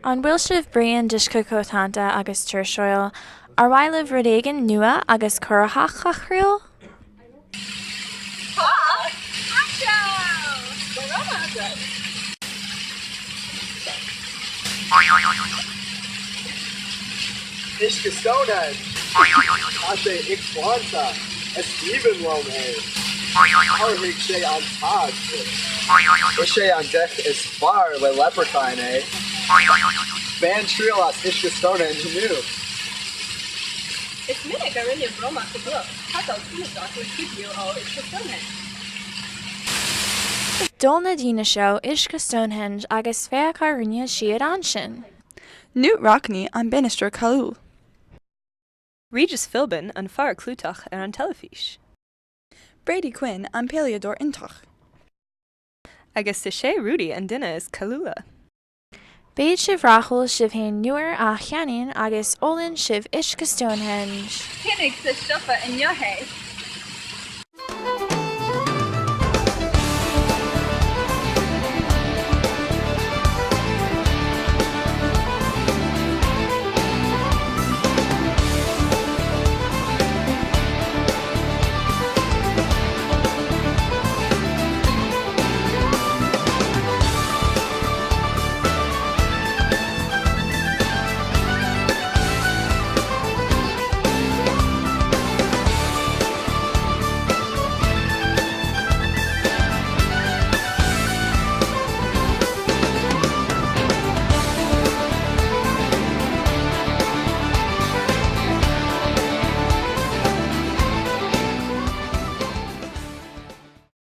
An bhfuil sibh brian disco cótanta agus tuirseoil, ar bhaile rudéigean nua agus curthach a chriúil? Uisce Stonehenge, Ashe Ixwanta, Stephen Lomé, Arhig Shay on Todd, Uisce on deck is far le leprechaun, Ban Triolas Uisce Stonehenge new. It's minute I really Roma to book. How about with keep you all Uisce Stonehenge? Dul na dína seo Uisce Stonehenge agus féachar rinne siad ansin. Newt Rockney an Banister Calú. Regis Philbin an Far Clútach ar an Telefish. Brady Quinn an Peleador Intach. Agus sa sé Rudy an duine is Calula. Béid sibh rachúil sibh haon nuair a cheannaíonn agus ólann sibh Uisce Stonehenge. Kinnig sa stuffa in your hay.